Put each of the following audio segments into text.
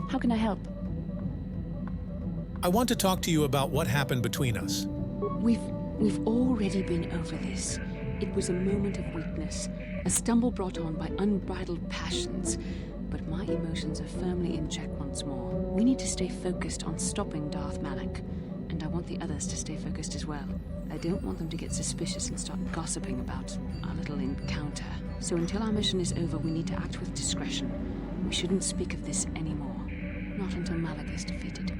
How can I help? I want to talk to you about what happened between us. We've already been over this. It was a moment of weakness, a stumble brought on by unbridled passions. But my emotions are firmly in check once more. We need to stay focused on stopping Darth Malak, and I want the others to stay focused as well. I don't want them to get suspicious and start gossiping about our little encounter. So until our mission is over, we need to act with discretion. We shouldn't speak of this anymore. Not until Malak is defeated.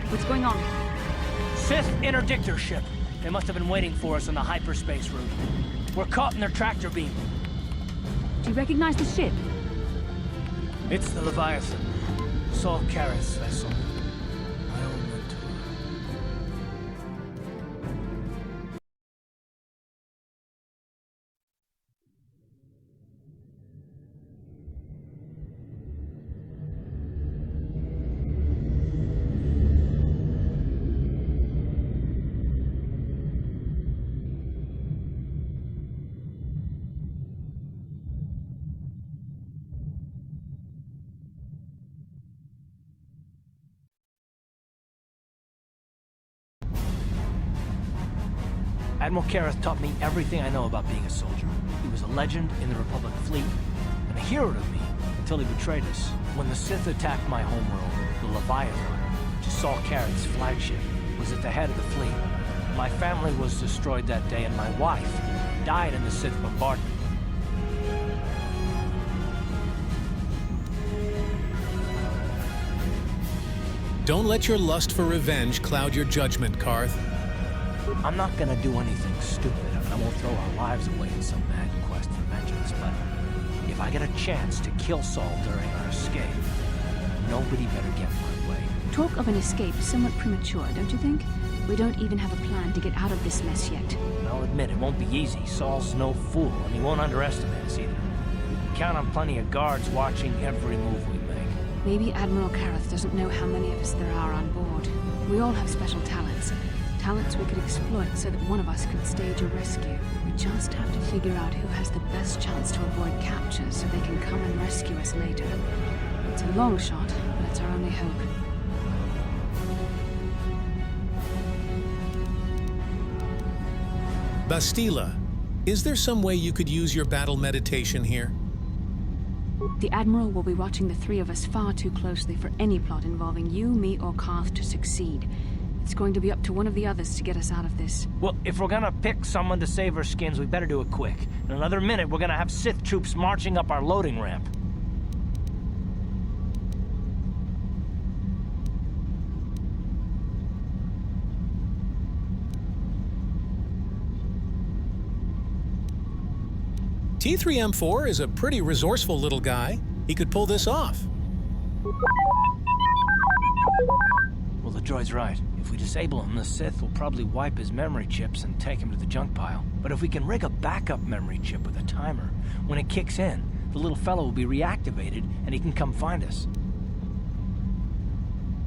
What's going on? Sith interdictor ship. They must have been waiting for us on the hyperspace route. We're caught in their tractor beam. Do you recognize the ship? It's the Leviathan. Saul Karrath's vessel. My old mentor. Admiral Karrath taught me everything I know about being a soldier. He was a legend in the Republic fleet, and a hero to me until he betrayed us. When the Sith attacked my homeworld, the Leviathan, which is Saul Karrath's flagship, was at the head of the fleet. My family was destroyed that day, and my wife died in the Sith bombardment. Don't let your lust for revenge cloud your judgment, Karth. I'm not gonna do anything stupid. I won't throw our lives away in some mad quest for vengeance, but if I get a chance to kill Saul during our escape, nobody better get in my way. Talk of an escape is somewhat premature, don't you think? We don't even have a plan to get out of this mess yet. I'll admit it won't be easy. Saul's no fool, and he won't underestimate us either. We can count on plenty of guards watching every move we make. Maybe Admiral Karrath doesn't know how many of us there are on board. We all have special talents. Talents we could exploit so that one of us could stage a rescue. We just have to figure out who has the best chance to avoid capture so they can come and rescue us later. It's a long shot, but it's our only hope. Bastila, is there some way you could use your battle meditation here? The Admiral will be watching the three of us far too closely for any plot involving you, me, or Karth to succeed. It's going to be up to one of the others to get us out of this. Well, if we're gonna pick someone to save our skins, we better do it quick. In another minute, we're gonna have Sith troops marching up our loading ramp. T3M4 is a pretty resourceful little guy. He could pull this off. Well, the droid's right. If we disable him, the Sith will probably wipe his memory chips and take him to the junk pile. But if we can rig a backup memory chip with a timer, when it kicks in, the little fellow will be reactivated and he can come find us.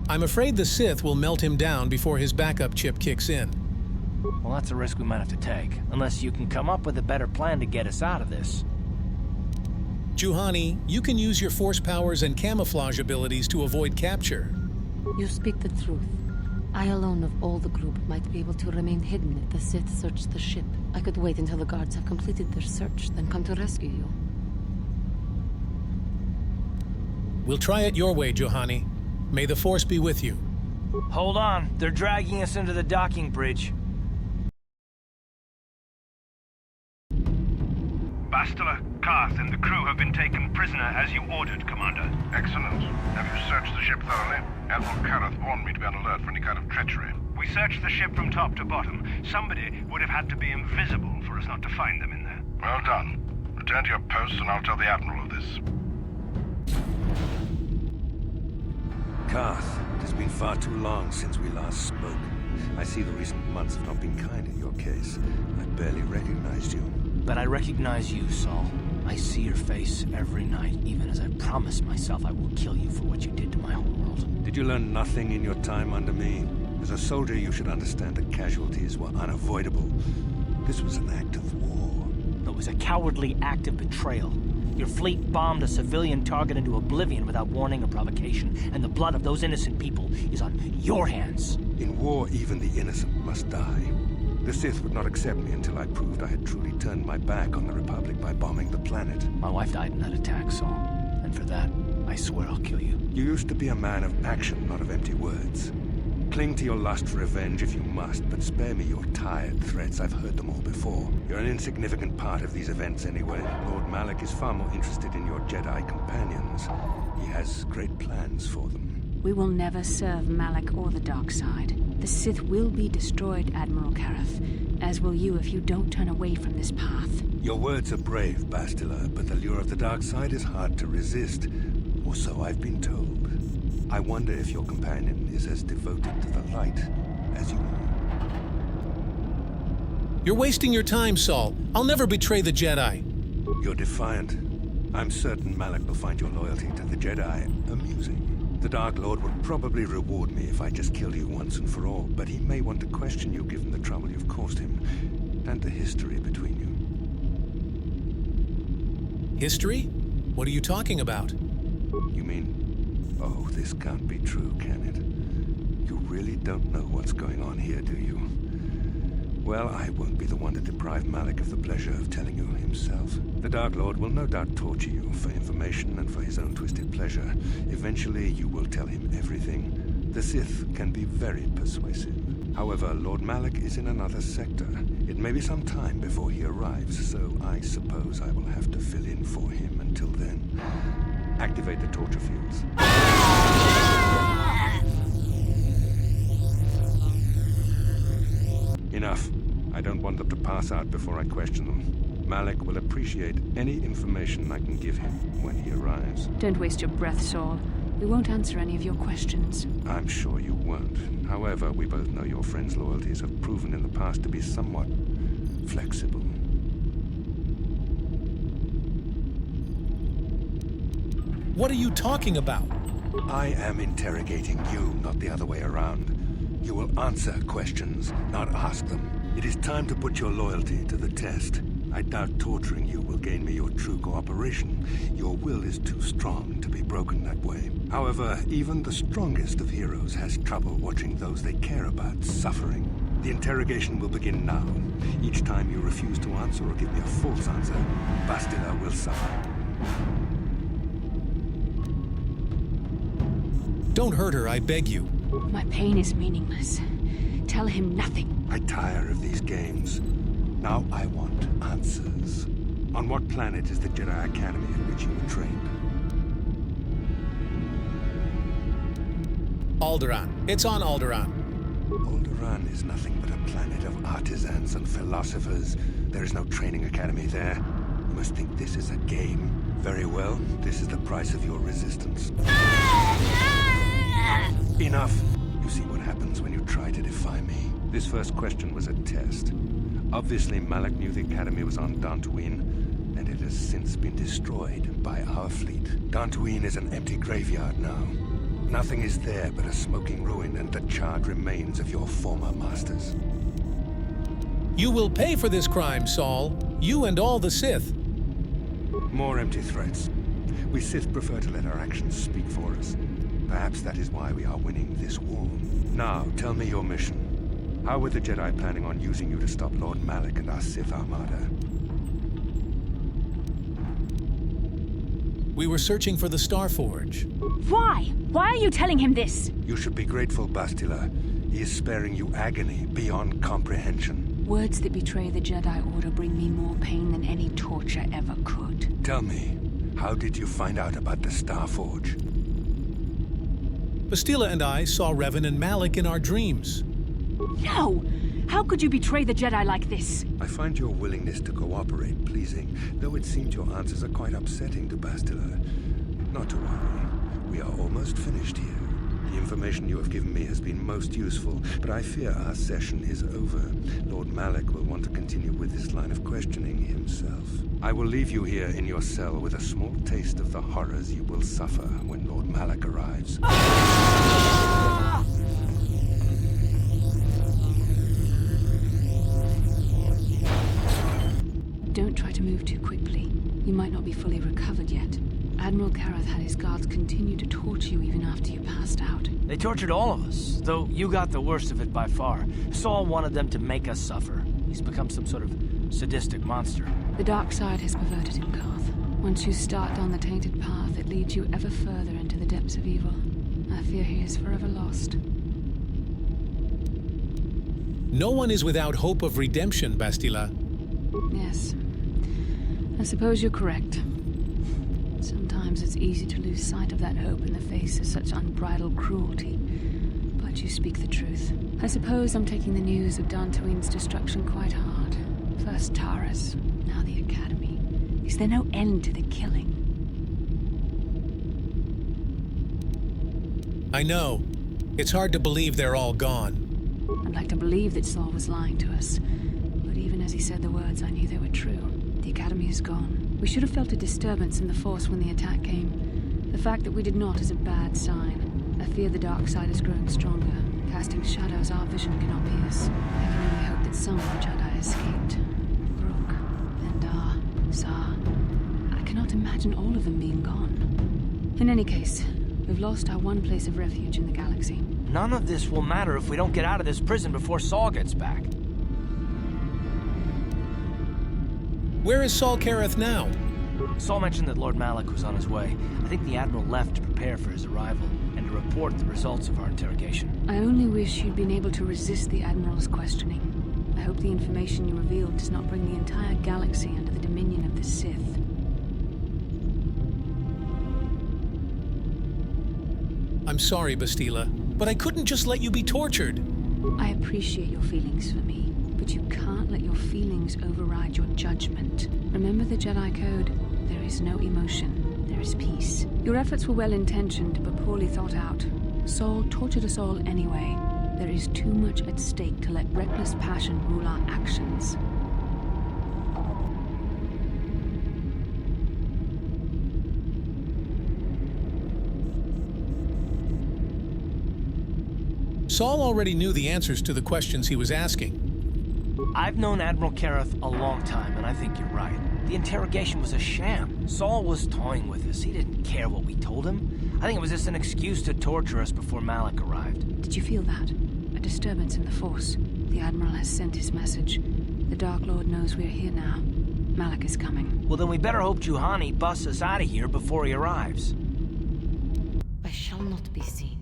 I'm afraid the Sith will melt him down before his backup chip kicks in. Well, that's a risk we might have to take, unless you can come up with a better plan to get us out of this. Juhani, you can use your force powers and camouflage abilities to avoid capture. You speak the truth. I alone of all the group might be able to remain hidden if the Sith search the ship. I could wait until the guards have completed their search, then come to rescue you. We'll try it your way, Juhani. May the Force be with you. Hold on, they're dragging us into the docking bridge. Bastila, Karth, and the crew have been taken prisoner as you ordered, Commander. Excellent. Have you searched the ship thoroughly? Admiral Karth warned me to be on alert for any kind of treachery. We searched the ship from top to bottom. Somebody would have had to be invisible for us not to find them in there. Well done. Return to your post and I'll tell the Admiral of this. Karth, it has been far too long since we last spoke. I see the recent months have not been kind in your case. I barely recognized you. But I recognize you, Saul. I see your face every night, even as I promise myself I will kill you for what you did to my homeworld. Did you learn nothing in your time under me? As a soldier, you should understand that casualties were unavoidable. This was an act of war. It was a cowardly act of betrayal. Your fleet bombed a civilian target into oblivion without warning or provocation, and the blood of those innocent people is on your hands. In war, even the innocent must die. The Sith would not accept me until I proved I had truly turned my back on the Republic by bombing the planet. My wife died in that attack, Saul. And for that, I swear I'll kill you. You used to be a man of action, not of empty words. Cling to your lust for revenge if you must, but spare me your tired threats. I've heard them all before. You're an insignificant part of these events anyway. Lord Malak is far more interested in your Jedi companions. He has great plans for them. We will never serve Malak or the dark side. The Sith will be destroyed, Admiral Karth, as will you if you don't turn away from this path. Your words are brave, Bastila, but the lure of the dark side is hard to resist. Or so I've been told. I wonder if your companion is as devoted to the light as you are. You're wasting your time, Saul. I'll never betray the Jedi. You're defiant. I'm certain Malak will find your loyalty to the Jedi amusing. The Dark Lord would probably reward me if I just killed you once and for all, but he may want to question you given the trouble you've caused him, and the history between you. History? What are you talking about? You mean, oh, this can't be true, can it? You really don't know what's going on here, do you? Well, I won't be the one to deprive Malak of the pleasure of telling you himself. The Dark Lord will no doubt torture you for information and for his own twisted pleasure. Eventually, you will tell him everything. The Sith can be very persuasive. However, Lord Malak is in another sector. It may be some time before he arrives, so I suppose I will have to fill in for him until then. Activate the torture fields. Enough. I don't want them to pass out before I question them. Malak will appreciate any information I can give him when he arrives. Don't waste your breath, Saul. We won't answer any of your questions. I'm sure you won't. However, we both know your friend's loyalties have proven in the past to be somewhat flexible. What are you talking about? I am interrogating you, not the other way around. You will answer questions, not ask them. It is time to put your loyalty to the test. I doubt torturing you will gain me your true cooperation. Your will is too strong to be broken that way. However, even the strongest of heroes has trouble watching those they care about suffering. The interrogation will begin now. Each time you refuse to answer or give me a false answer, Bastila will suffer. Don't hurt her, I beg you. My pain is meaningless. Tell him nothing. I tire of these games. Now I want answers. On what planet is the Jedi Academy in which you were trained? Alderaan. It's on Alderaan. Alderaan is nothing but a planet of artisans and philosophers. There is no training academy there. You must think this is a game. Very well, this is the price of your resistance. Enough! You see what happens when you try to defy me. This first question was a test. Obviously, Malak knew the Academy was on Dantooine, and it has since been destroyed by our fleet. Dantooine is an empty graveyard now. Nothing is there but a smoking ruin and the charred remains of your former masters. You will pay for this crime, Saul. You and all the Sith. More empty threats. We Sith prefer to let our actions speak for us. Perhaps that is why we are winning this war. Now, tell me your mission. How were the Jedi planning on using you to stop Lord Malak and our Sith Armada? We were searching for the Starforge. Why? Why are you telling him this? You should be grateful, Bastila. He is sparing you agony beyond comprehension. Words that betray the Jedi Order bring me more pain than any torture ever could. Tell me, how did you find out about the Starforge? Bastila and I saw Revan and Malak in our dreams. No! How could you betray the Jedi like this? I find your willingness to cooperate pleasing, though it seems your answers are quite upsetting to Bastila. Not to worry. We are almost finished here. The information you have given me has been most useful, but I fear our session is over. Lord Malak will want to continue with this line of questioning himself. I will leave you here in your cell with a small taste of the horrors you will suffer when Lord Malak arrives. Don't try to move too quickly. You might not be fully recovered yet. Admiral Kareth had his guards continue to torture you even after you passed out. They tortured all of us, though you got the worst of it by far. Saul wanted them to make us suffer. He's become some sort of sadistic monster. The dark side has perverted him, Karth. Once you start down the tainted path, it leads you ever further into the depths of evil. I fear he is forever lost. No one is without hope of redemption, Bastila. Yes. I suppose you're correct. Sometimes it's easy to lose sight of that hope in the face of such unbridled cruelty. But you speak the truth. I suppose I'm taking the news of Dantooine's destruction quite hard. First Taras, now the Academy. Is there no end to the killing? I know. It's hard to believe they're all gone. I'd like to believe that Saul was lying to us. But even as he said the words, I knew they were true. The Academy is gone. We should have felt a disturbance in the Force when the attack came. The fact that we did not is a bad sign. I fear the dark side is growing stronger, casting shadows our vision cannot pierce. I can only hope that some of the Jedi escaped. Brooke, Endar, Zar. I cannot imagine all of them being gone. In any case, we've lost our one place of refuge in the galaxy. None of this will matter if we don't get out of this prison before Saul gets back. Where is Saul Kareth now? Saul mentioned that Lord Malak was on his way. I think the Admiral left to prepare for his arrival and to report the results of our interrogation. I only wish you'd been able to resist the Admiral's questioning. I hope the information you revealed does not bring the entire galaxy under the dominion of the Sith. I'm sorry, Bastila, but I couldn't just let you be tortured. I appreciate your feelings for me, but you can't let your feelings override your judgment. Remember the Jedi Code? There is no emotion, there is peace. Your efforts were well-intentioned, but poorly thought out. Saul tortured us all anyway. There is too much at stake to let reckless passion rule our actions. Saul already knew the answers to the questions he was asking. I've known Admiral Kareth a long time, and I think you're right. The interrogation was a sham. Saul was toying with us. He didn't care what we told him. I think it was just an excuse to torture us before Malak arrived. Did you feel that? A disturbance in the Force. The Admiral has sent his message. The Dark Lord knows we're here now. Malak is coming. Well, then we better hope Juhani busts us out of here before he arrives. I shall not be seen.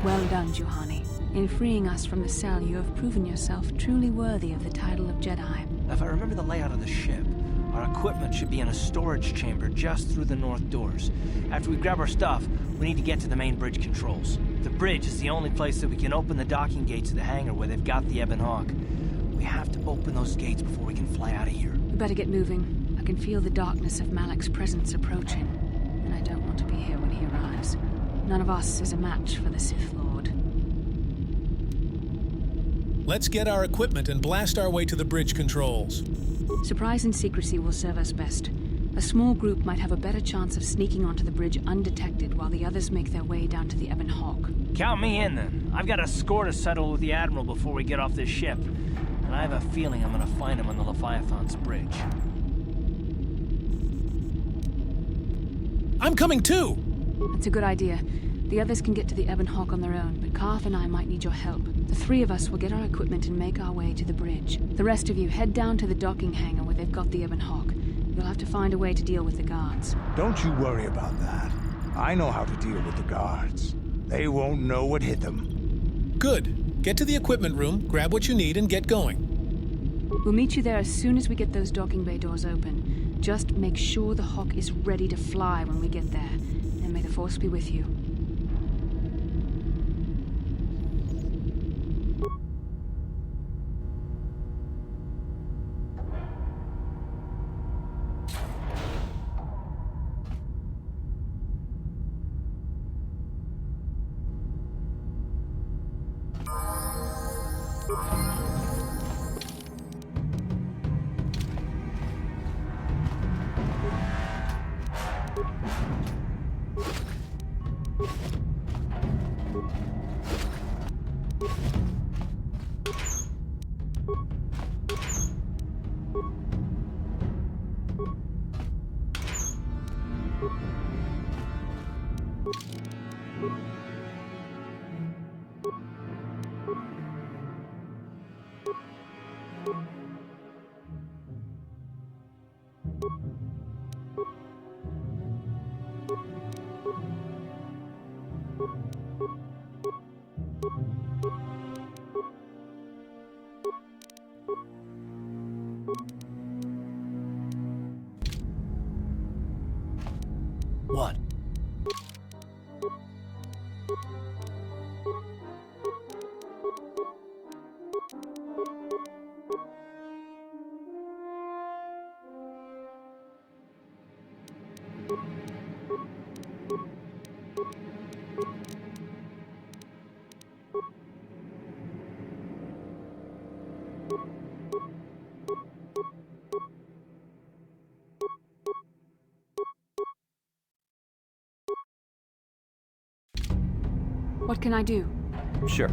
Well done, Juhani. In freeing us from the cell, you have proven yourself truly worthy of the title of Jedi. If I remember the layout of the ship, our equipment should be in a storage chamber just through the north doors. After we grab our stuff, we need to get to the main bridge controls. The bridge is the only place that we can open the docking gates of the hangar where they've got the Ebon Hawk. We have to open those gates before we can fly out of here. We better get moving. I can feel the darkness of Malak's presence approaching, and I don't want to be here when he arrives. None of us is a match for the Sith Lord. Let's get our equipment and blast our way to the bridge controls. Surprise and secrecy will serve us best. A small group might have a better chance of sneaking onto the bridge undetected while the others make their way down to the Ebon Hawk. Count me in, then. I've got a score to settle with the Admiral before we get off this ship. And I have a feeling I'm gonna find him on the Leviathan's bridge. I'm coming too! That's a good idea. The others can get to the Ebon Hawk on their own, but Karth and I might need your help. The three of us will get our equipment and make our way to the bridge. The rest of you head down to the docking hangar where they've got the Ebon Hawk. You'll have to find a way to deal with the guards. Don't you worry about that. I know how to deal with the guards. They won't know what hit them. Good. Get to the equipment room, grab what you need, and get going. We'll meet you there as soon as we get those docking bay doors open. Just make sure the Hawk is ready to fly when we get there. And may the Force be with you. What? What can I do? Sure.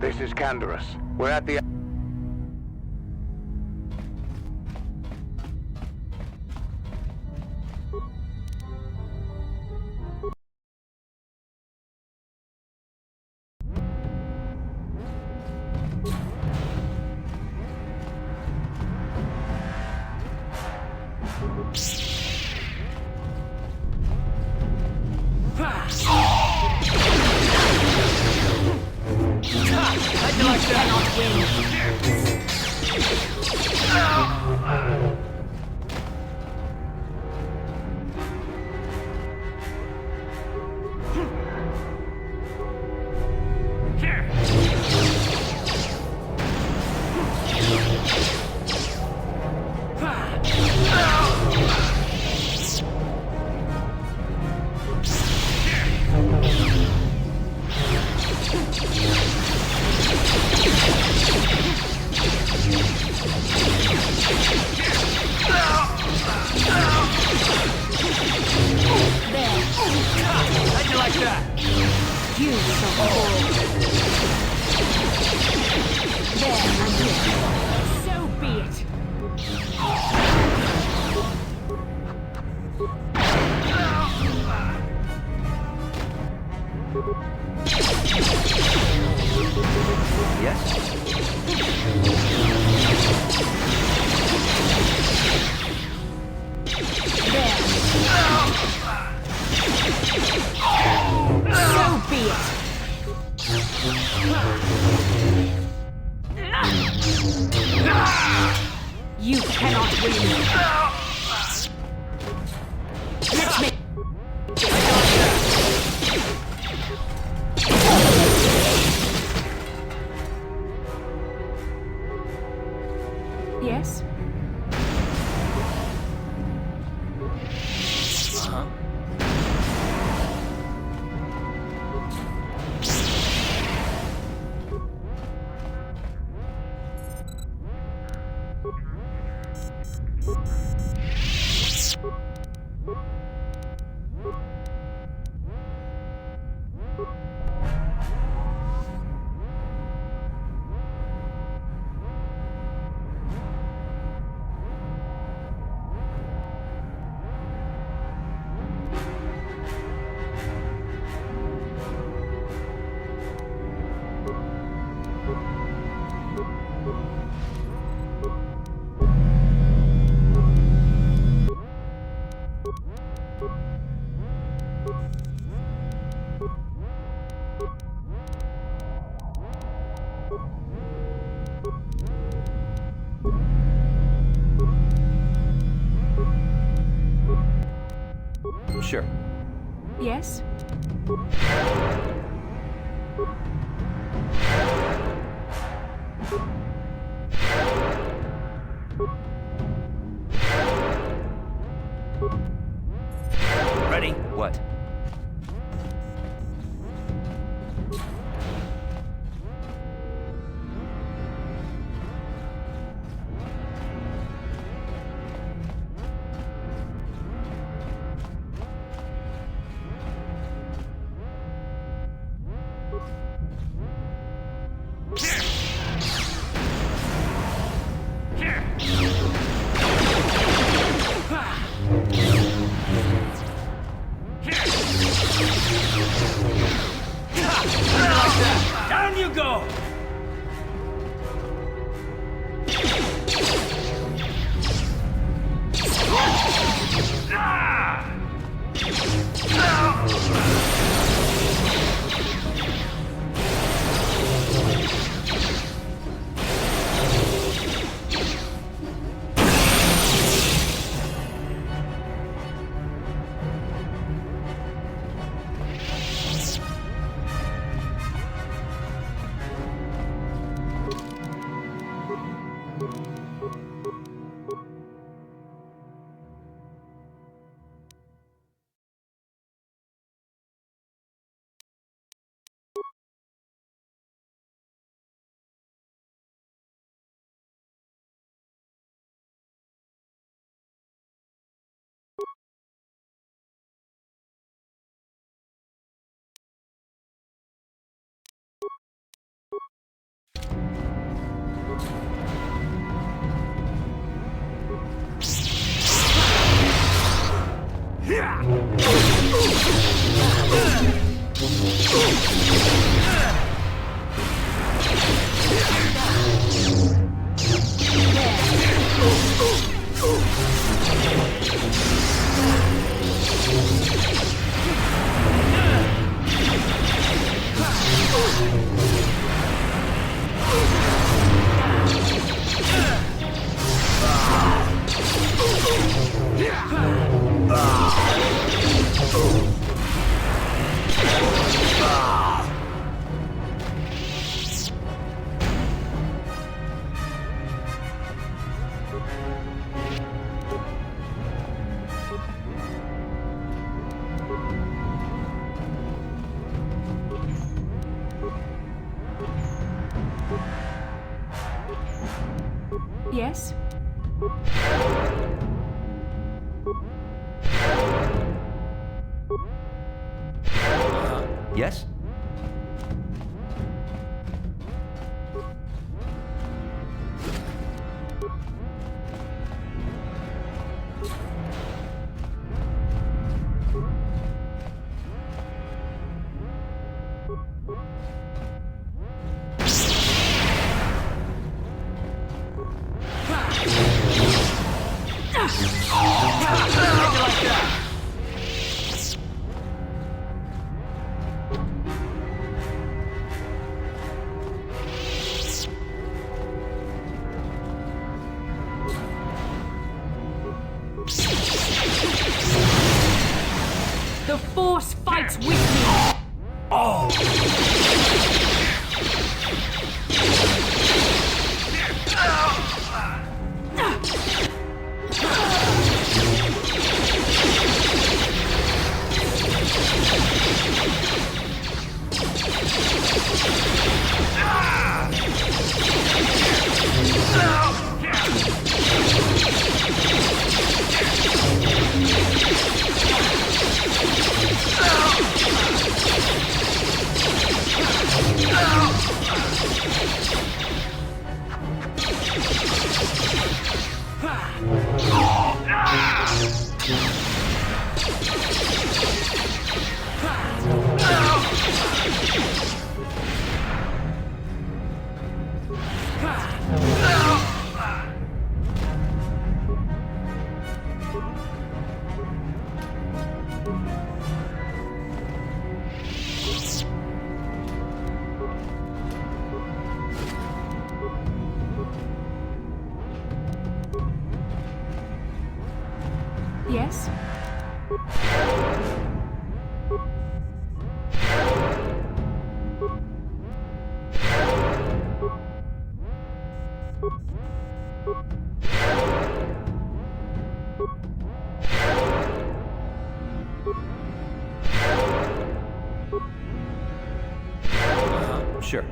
This is Canderous. We're at the... You cannot win. Let me... Yes? Sure. Yes? Ready? What? Yes? Yes? The Force fights with me! Yes? Sure.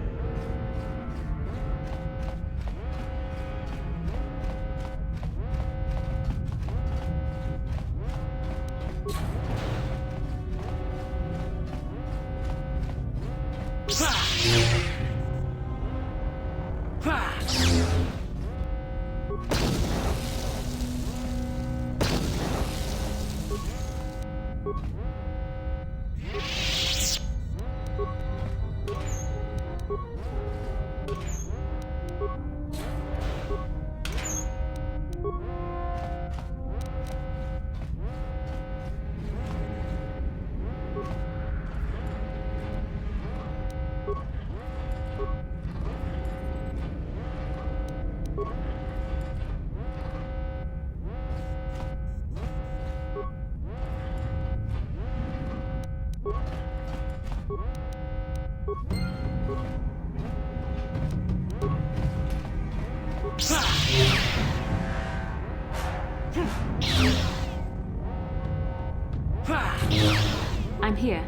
I'm here.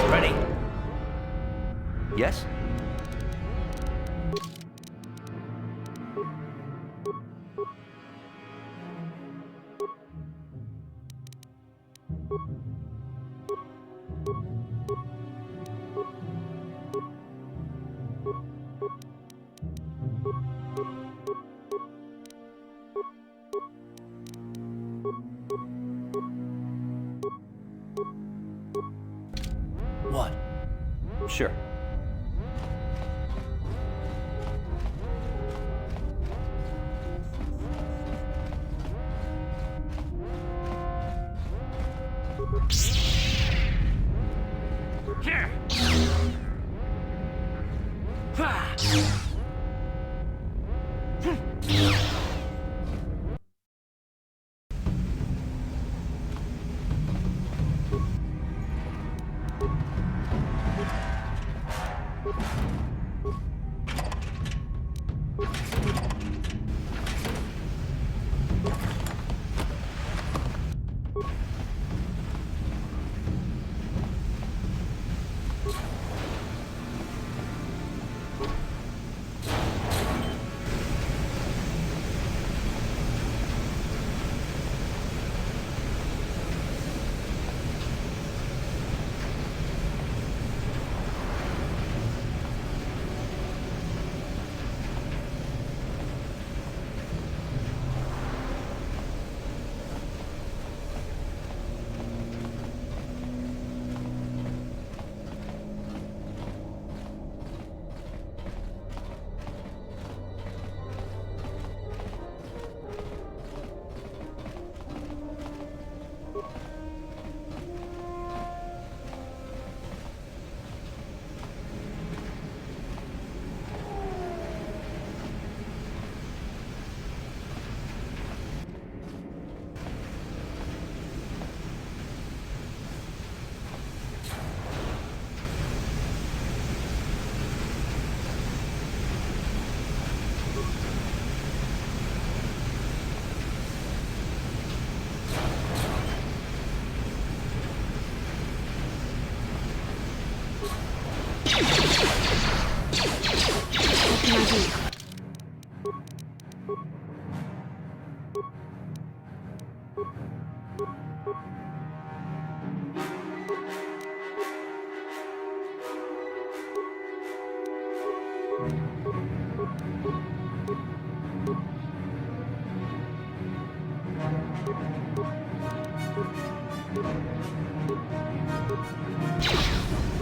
Ready? Yes? Sure. Here!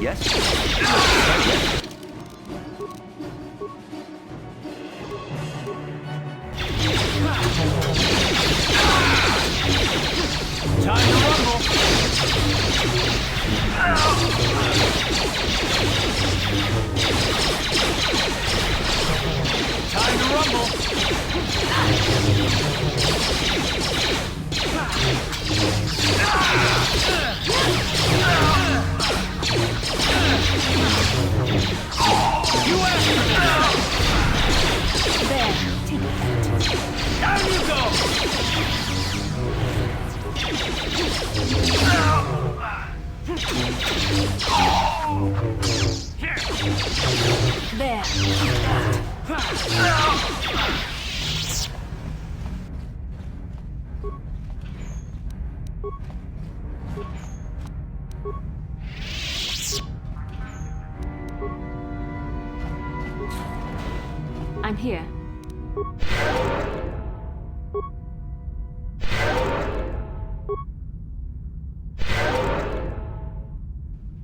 Yes? Time to rumble! Time to rumble! You asked for that! There, take that. Down you go! There. I'm here.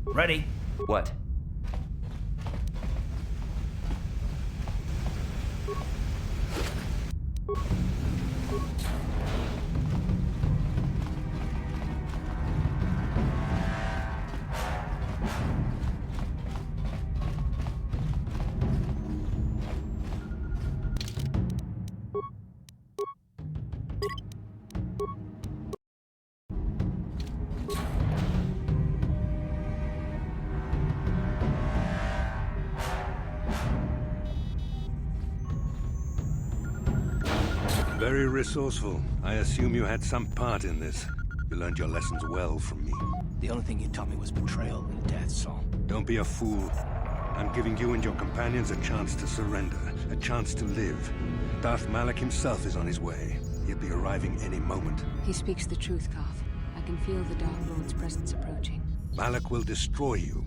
Ready? What? Very resourceful. I assume you had some part in this. You learned your lessons well from me. The only thing you taught me was betrayal and death, Saul. Don't be a fool. I'm giving you and your companions a chance to surrender, a chance to live. Darth Malak himself is on his way. He'll be arriving any moment. He speaks the truth, Carth. I can feel the Dark Lord's presence approaching. Malak will destroy you.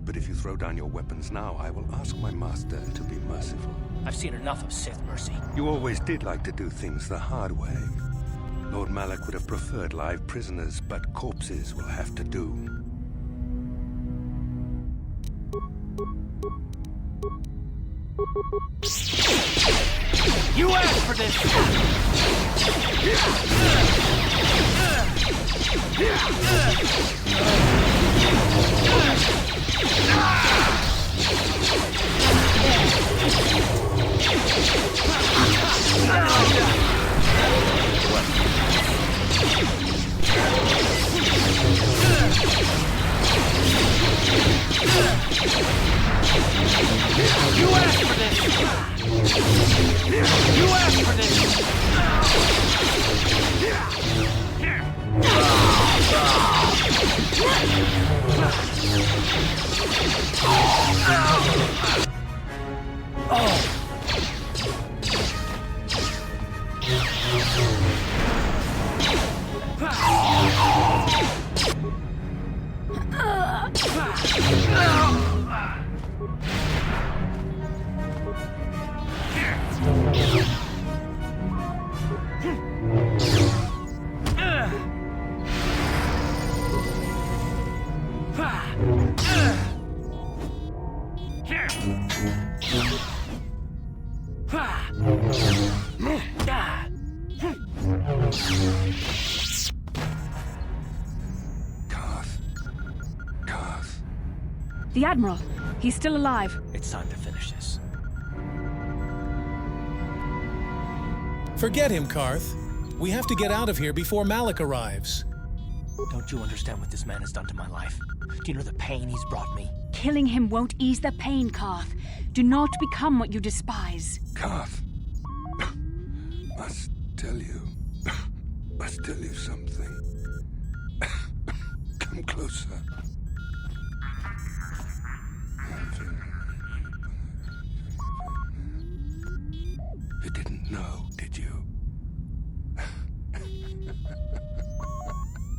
But if you throw down your weapons now, I will ask my master to be merciful. I've seen enough of Sith mercy. You always did like to do things the hard way. Lord Malak would have preferred live prisoners, but corpses will have to do. You asked for this! You asked for this! You asked for this! The Admiral. He's still alive. It's time to finish this. Forget him, Karth. We have to get out of here before Malik arrives. Don't you understand what this man has done to my life? Do you know the pain he's brought me? Killing him won't ease the pain, Karth. Do not become what you despise. Karth, must tell you something. Come closer. You didn't know, did you?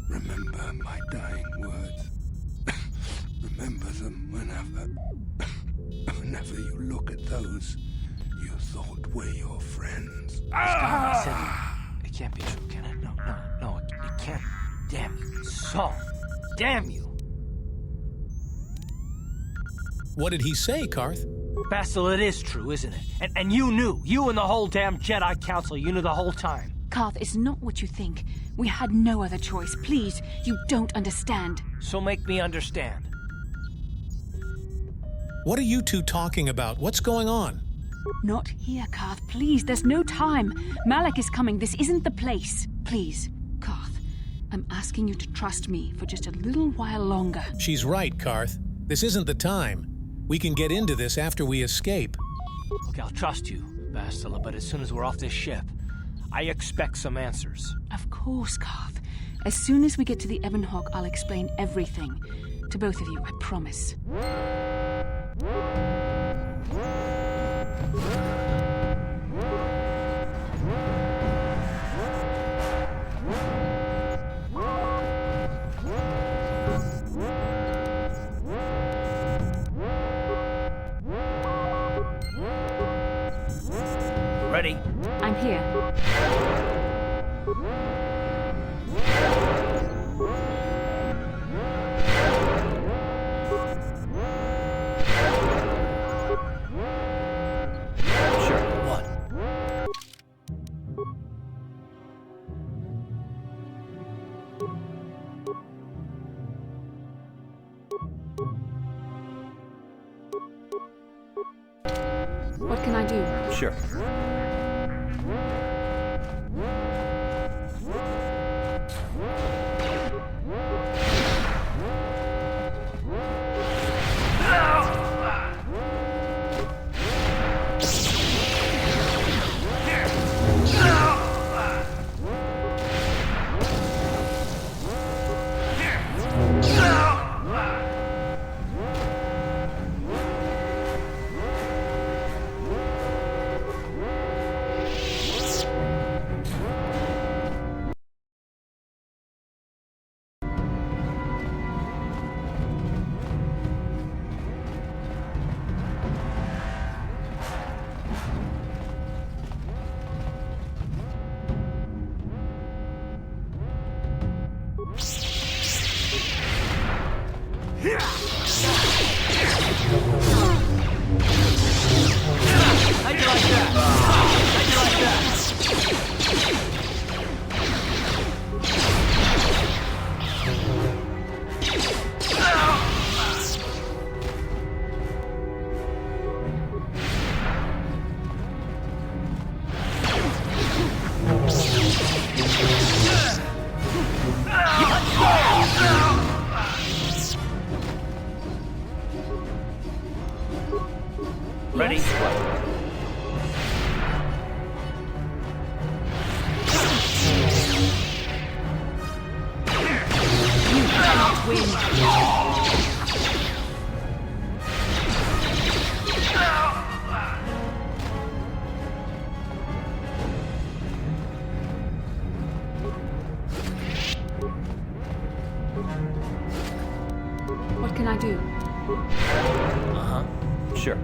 Remember my dying words. Remember them whenever you look at those you thought were your friends. I said it can't be true, can it? No, it can't. Damn you, Saul. Damn you. What did he say, Karth? Bastel, it is true, isn't it? And you knew. You and the whole damn Jedi Council, you knew the whole time. Karth, it's not what you think. We had no other choice. Please, you don't understand. So make me understand. What are you two talking about? What's going on? Not here, Karth. Please, there's no time. Malik is coming. This isn't the place. Please, Karth, I'm asking you to trust me for just a little while longer. She's right, Karth. This isn't the time. We can get into this after we escape. Okay, I'll trust you, Bastila, but as soon as we're off this ship, I expect some answers. Of course, Karth. As soon as we get to the Ebon Hawk, I'll explain everything. To both of you, I promise. Ready? I'm here. Sure. What? What can I do? Sure. do? Uh-huh. Sure.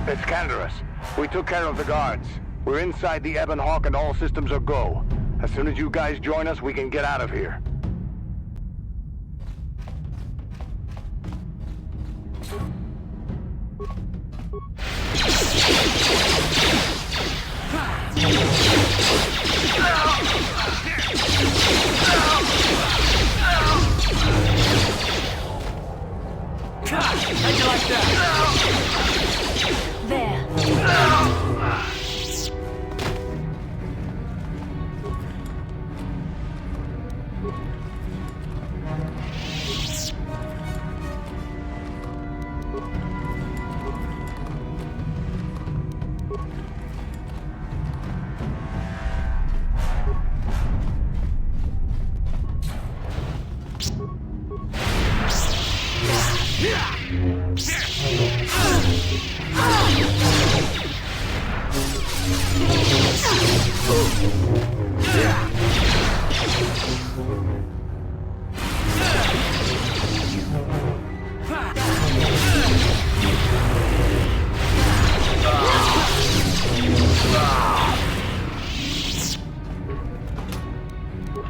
It's Canderous. We took care of the guards. We're inside the Ebon Hawk and all systems are go. As soon as you guys join us, we can get out of here. How'd you like that? There.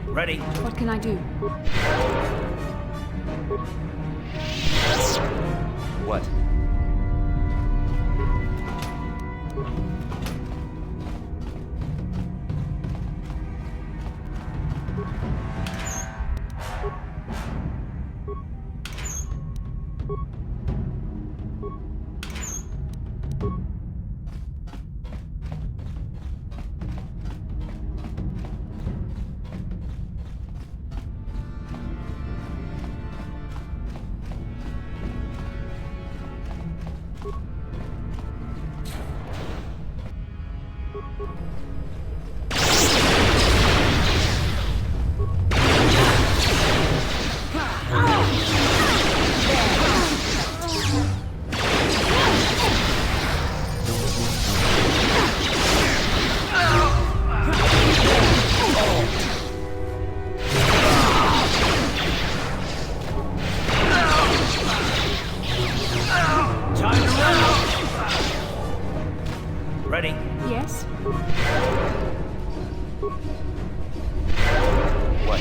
Ready? What can I do? What? Ready? Yes? What?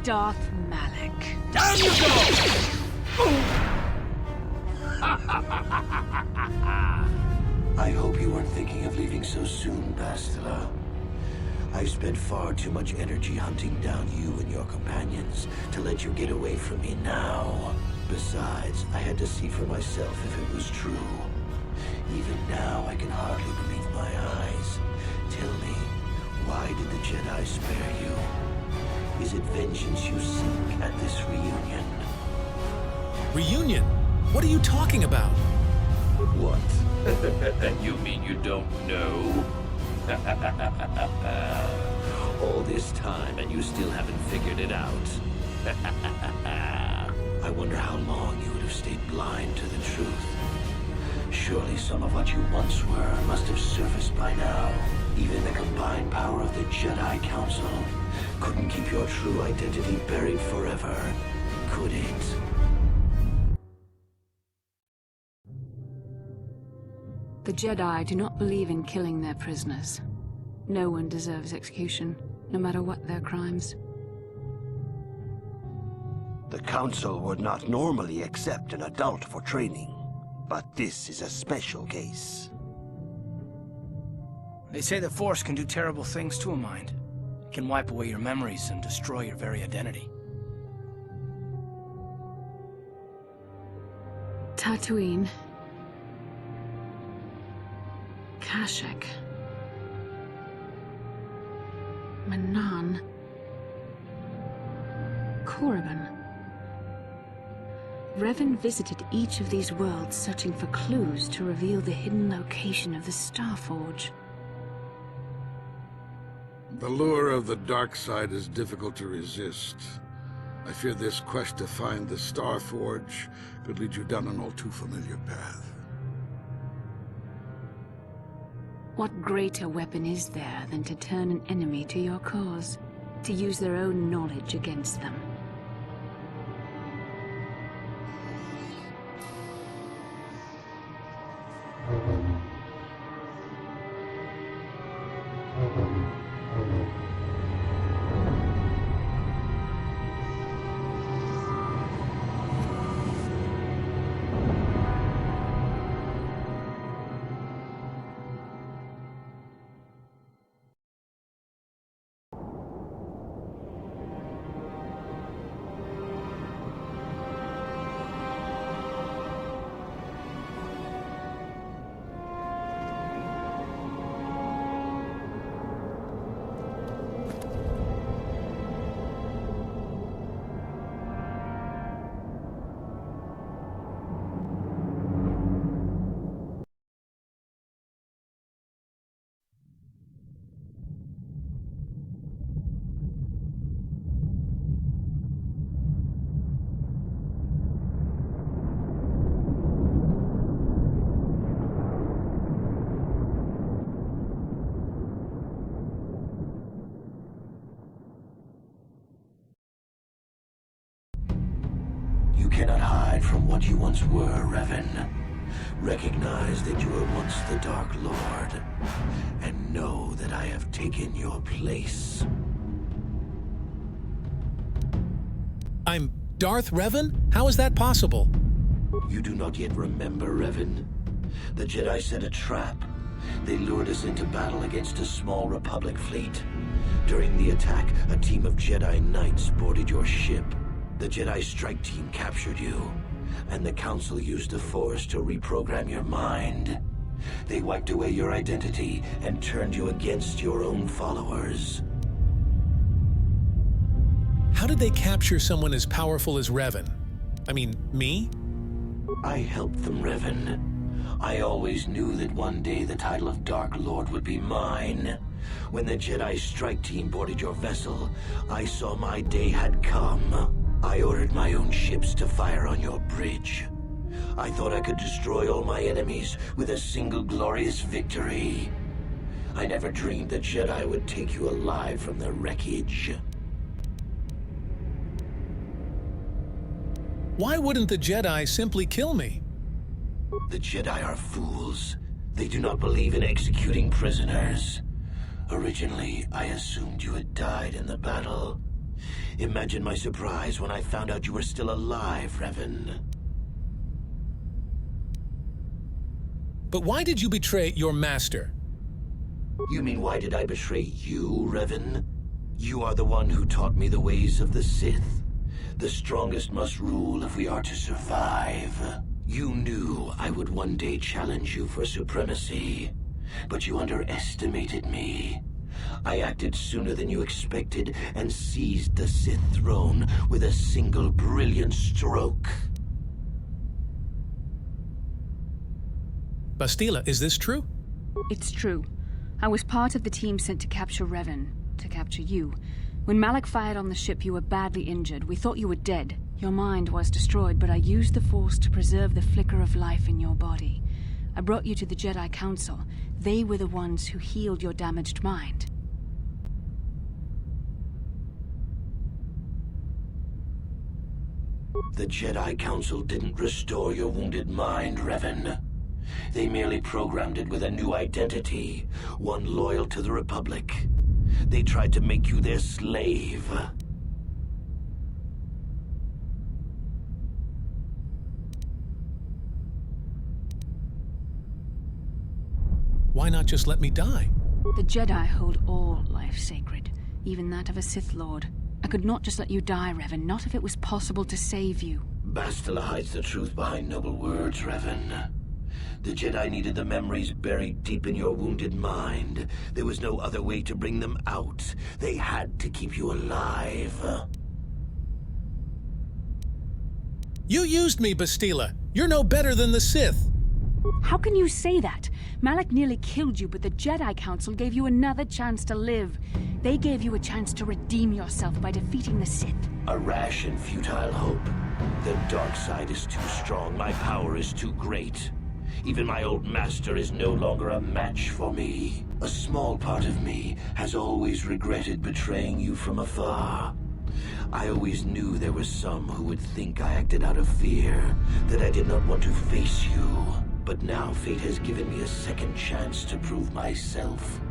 Darth Malak. Down you go! I hope you weren't thinking of leaving so soon, Bastila. I've spent far too much energy hunting down you and your companions to let you get away from me now. Besides, I had to see for myself if it was true. Even now, I can hardly believe my eyes. Tell me, why did the Jedi spare you? Is it vengeance you seek at this reunion? Reunion? What are you talking about? What? You mean you don't know? All this time and you still haven't figured it out. I wonder how long you would have stayed blind to the truth. Surely some of what you once were must have surfaced by now. Even the combined power of the Jedi Council couldn't keep your true identity buried forever, could it? The Jedi do not believe in killing their prisoners. No one deserves execution, no matter what their crimes. The Council would not normally accept an adult for training, but this is a special case. They say the Force can do terrible things to a mind. It can wipe away your memories and destroy your very identity. Tatooine. Kashyyyk. Manaan. Korriban. Revan visited each of these worlds searching for clues to reveal the hidden location of the Starforge. The lure of the dark side is difficult to resist. I fear this quest to find the Starforge could lead you down an all too familiar path. What greater weapon is there than to turn an enemy to your cause, to use their own knowledge against them? You cannot hide from what you once were, Revan. Recognize that you were once the Dark Lord, and know that I have taken your place. I'm Darth Revan? How is that possible? You do not yet remember, Revan. The Jedi set a trap. They lured us into battle against a small Republic fleet. During the attack, a team of Jedi Knights boarded your ship. The Jedi strike team captured you, and the Council used the Force to reprogram your mind. They wiped away your identity and turned you against your own followers. How did they capture someone as powerful as Revan? I mean, me? I helped them, Revan. I always knew that one day the title of Dark Lord would be mine. When the Jedi strike team boarded your vessel, I saw my day had come. I ordered my own ships to fire on your bridge. I thought I could destroy all my enemies with a single glorious victory. I never dreamed the Jedi would take you alive from the wreckage. Why wouldn't the Jedi simply kill me? The Jedi are fools. They do not believe in executing prisoners. Originally, I assumed you had died in the battle. Imagine my surprise when I found out you were still alive, Revan. But why did you betray your master? You mean why did I betray you, Revan? You are the one who taught me the ways of the Sith. The strongest must rule if we are to survive. You knew I would one day challenge you for supremacy, but you underestimated me. I acted sooner than you expected and seized the Sith throne with a single brilliant stroke. Bastila, is this true? It's true. I was part of the team sent to capture Revan, to capture you. When Malak fired on the ship, you were badly injured. We thought you were dead. Your mind was destroyed, but I used the Force to preserve the flicker of life in your body. I brought you to the Jedi Council. They were the ones who healed your damaged mind. The Jedi Council didn't restore your wounded mind, Revan. They merely programmed it with a new identity, one loyal to the Republic. They tried to make you their slave. Why not just let me die? The Jedi hold all life sacred, even that of a Sith Lord. I could not just let you die, Revan, not if it was possible to save you. Bastila hides the truth behind noble words, Revan. The Jedi needed the memories buried deep in your wounded mind. There was no other way to bring them out. They had to keep you alive. You used me, Bastila. You're no better than the Sith. How can you say that? Malak nearly killed you, but the Jedi Council gave you another chance to live. They gave you a chance to redeem yourself by defeating the Sith. A rash and futile hope. The dark side is too strong. My power is too great. Even my old master is no longer a match for me. A small part of me has always regretted betraying you from afar. I always knew there were some who would think I acted out of fear, that I did not want to face you. But now fate has given me a second chance to prove myself.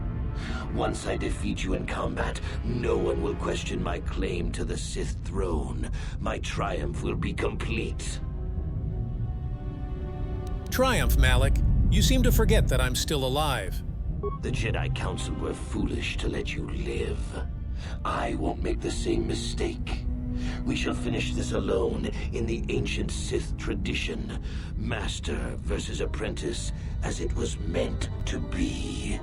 Once I defeat you in combat, no one will question my claim to the Sith throne. My triumph will be complete. Triumph, Malak. You seem to forget that I'm still alive. The Jedi Council were foolish to let you live. I won't make the same mistake. We shall finish this alone in the ancient Sith tradition. Master versus apprentice, as it was meant to be.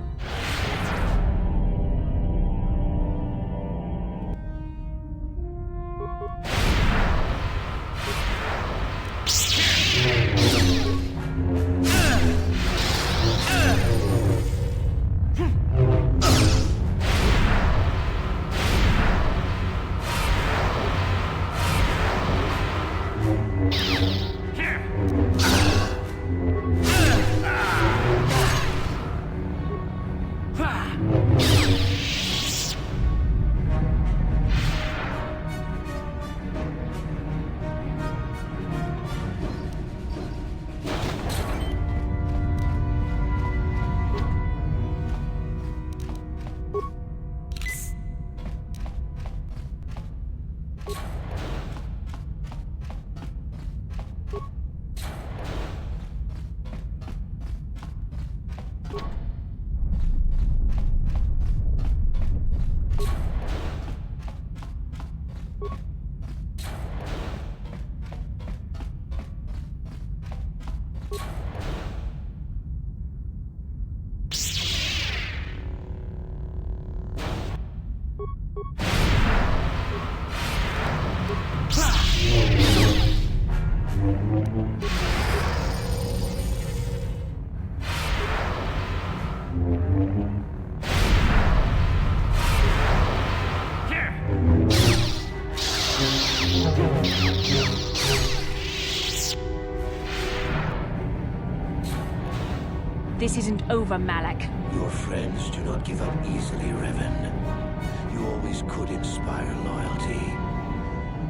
This isn't over, Malak. Your friends do not give up easily, Revan. You always could inspire loyalty.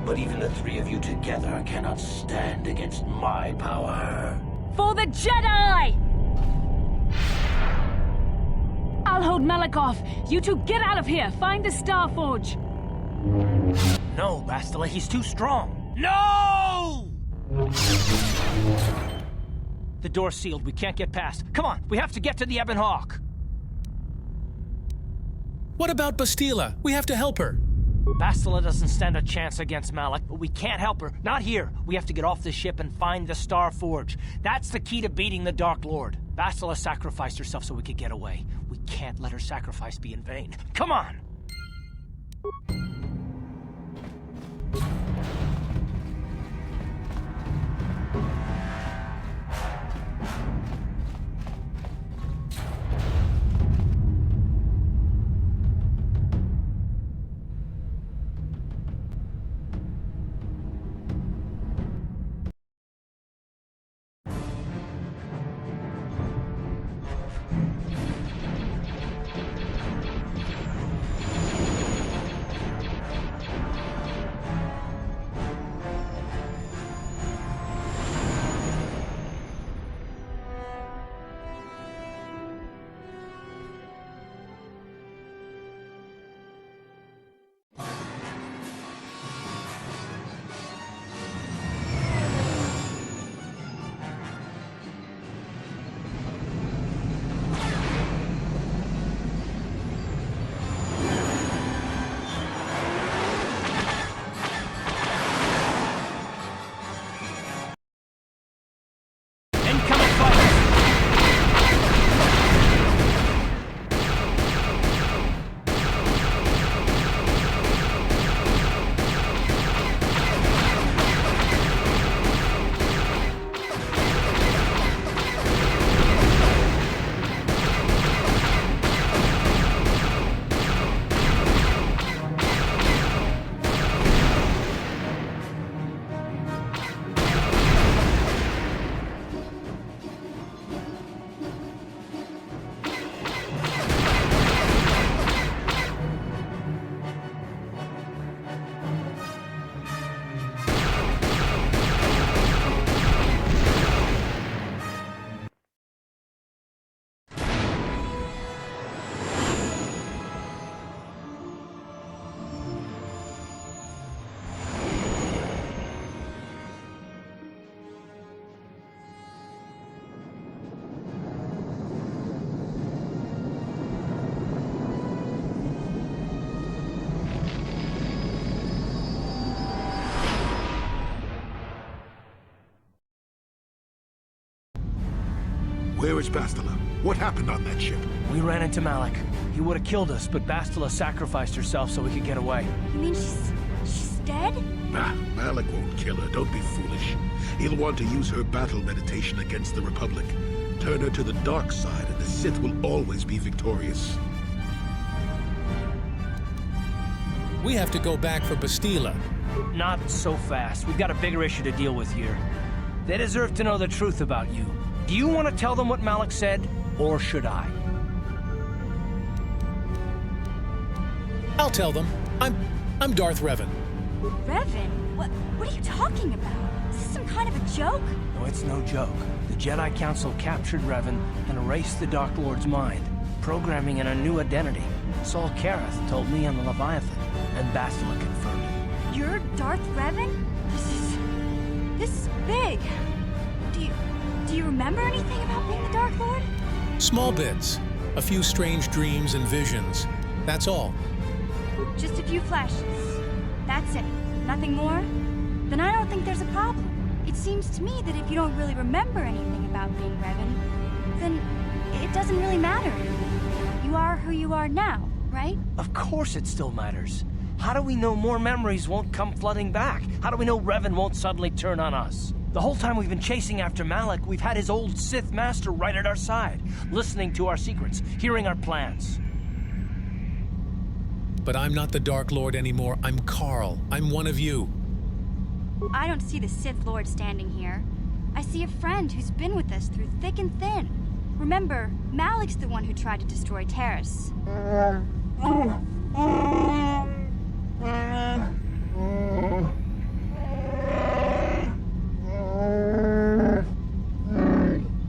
But even the three of you together cannot stand against my power. For the Jedi! I'll hold Malak off. You two get out of here. Find the Star Forge. No, Bastila, he's too strong. No! The door's sealed. We can't get past. Come on, we have to get to the Ebon Hawk. What about Bastila? We have to help her. Bastila doesn't stand a chance against Malak, but we can't help her. Not here. We have to get off the ship and find the Star Forge. That's the key to beating the Dark Lord. Bastila sacrificed herself so we could get away. We can't let her sacrifice be in vain. Come on! Where's Bastila? What happened on that ship? We ran into Malik. He would have killed us, but Bastila sacrificed herself so we could get away. You mean she's dead? Bah, Malik won't kill her. Don't be foolish. He'll want to use her battle meditation against the Republic. Turn her to the dark side, and the Sith will always be victorious. We have to go back for Bastila. Not so fast. We've got a bigger issue to deal with here. They deserve to know the truth about you. Do you want to tell them what Malik said, or should I? I'll tell them. I'm Darth Revan. Revan? What are you talking about? Is this some kind of a joke? No, it's no joke. The Jedi Council captured Revan and erased the Dark Lord's mind, programming in a new identity. Saul Karath told me on the Leviathan, and Bastila confirmed it. You're Darth Revan? This is big. Do you remember anything about being the Dark Lord? Small bits. A few strange dreams and visions. That's all. Just a few flashes. That's it. Nothing more? Then I don't think there's a problem. It seems to me that if you don't really remember anything about being Revan, then it doesn't really matter. You are who you are now, right? Of course it still matters. How do we know more memories won't come flooding back? How do we know Revan won't suddenly turn on us? The whole time we've been chasing after Malik, we've had his old Sith master right at our side, listening to our secrets, hearing our plans. But I'm not the Dark Lord anymore. I'm Carl. I'm one of you. I don't see the Sith Lord standing here. I see a friend who's been with us through thick and thin. Remember, Malik's the one who tried to destroy Terrace.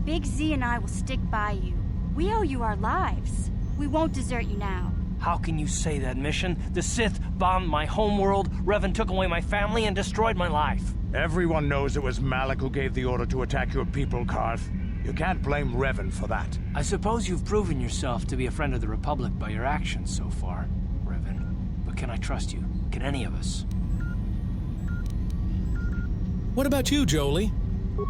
Big Z and I will stick by you. We owe you our lives. We won't desert you now. How can you say that, Mission? The Sith bombed my homeworld, Revan took away my family, and destroyed my life. Everyone knows it was Malik who gave the order to attack your people, Karth. You can't blame Revan for that. I suppose you've proven yourself to be a friend of the Republic by your actions so far, Revan. But can I trust you? Can any of us? What about you, Jolie?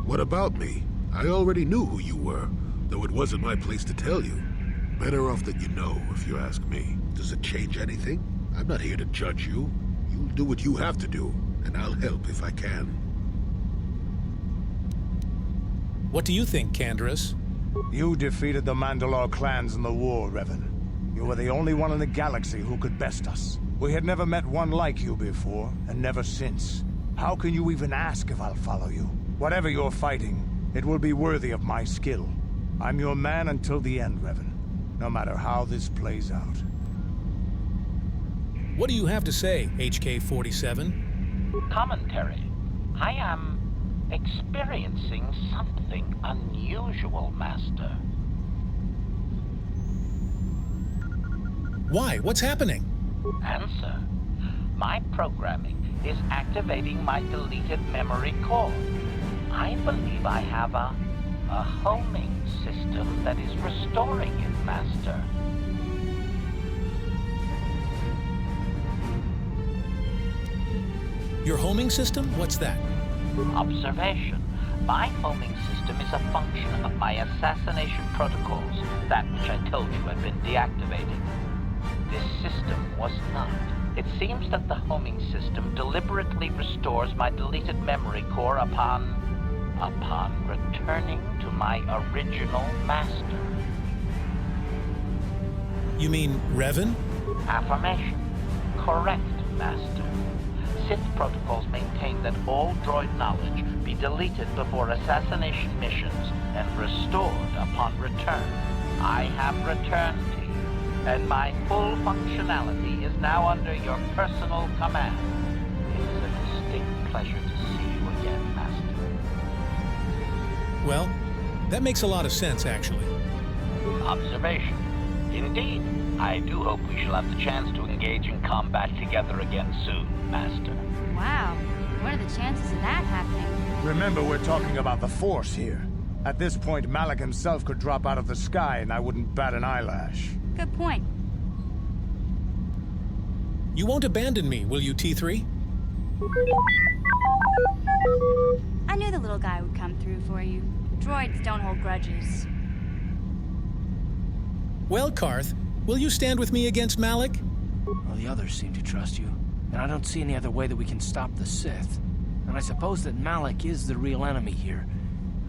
What about me? I already knew who you were, though it wasn't my place to tell you. Better off that you know, if you ask me. Does it change anything? I'm not here to judge you. You'll do what you have to do, and I'll help if I can. What do you think, Canderous? You defeated the Mandalore clans in the war, Revan. You were the only one in the galaxy who could best us. We had never met one like you before, and never since. How can you even ask if I'll follow you? Whatever you're fighting, it will be worthy of my skill. I'm your man until the end, Revan. No matter how this plays out. What do you have to say, HK-47? Commentary. I am experiencing something unusual, Master. Why? What's happening? Answer. My programming is activating my deleted memory core. I believe I have a homing system that is restoring it, Master. Your homing system? What's that? Observation. My homing system is a function of my assassination protocols, that which I told you had been deactivated. This system was not. It seems that the homing system deliberately restores my deleted memory core upon returning to my original master. You mean Revan? Affirmation. Correct, Master. Sith protocols maintain that all droid knowledge be deleted before assassination missions and restored upon return. I have returned to you, and my full functionality is now under your personal command. It is a distinct pleasure to see you again, Master. Well, that makes a lot of sense, actually. Observation. Indeed. I do hope we shall have the chance to engage in combat together again soon, Master. Wow. What are the chances of that happening? Remember, we're talking about the Force here. At this point, Malik himself could drop out of the sky and I wouldn't bat an eyelash. Good point. You won't abandon me, will you, T3? I knew the little guy would come through for you. Droids don't hold grudges. Well, Karth, will you stand with me against Malik? Well, the others seem to trust you, and I don't see any other way that we can stop the Sith. And I suppose that Malik is the real enemy here.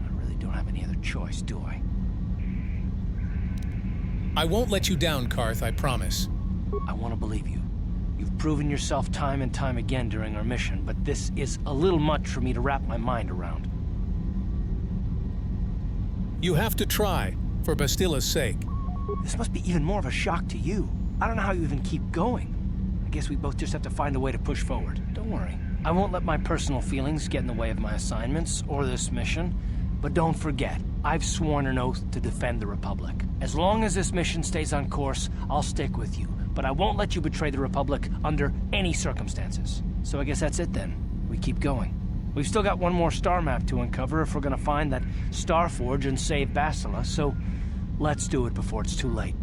I really don't have any other choice, do I? I won't let you down, Karth, I promise. I want to believe you. You've proven yourself time and time again during our mission, but this is a little much for me to wrap my mind around. You have to try, for Bastilla's sake. This must be even more of a shock to you. I don't know how you even keep going. I guess we both just have to find a way to push forward. Don't worry. I won't let my personal feelings get in the way of my assignments or this mission. But don't forget, I've sworn an oath to defend the Republic. As long as this mission stays on course, I'll stick with you. But I won't let you betray the Republic under any circumstances. So I guess that's it then. We keep going. We've still got one more star map to uncover if we're gonna find that Starforge and save Bastila, so let's do it before it's too late.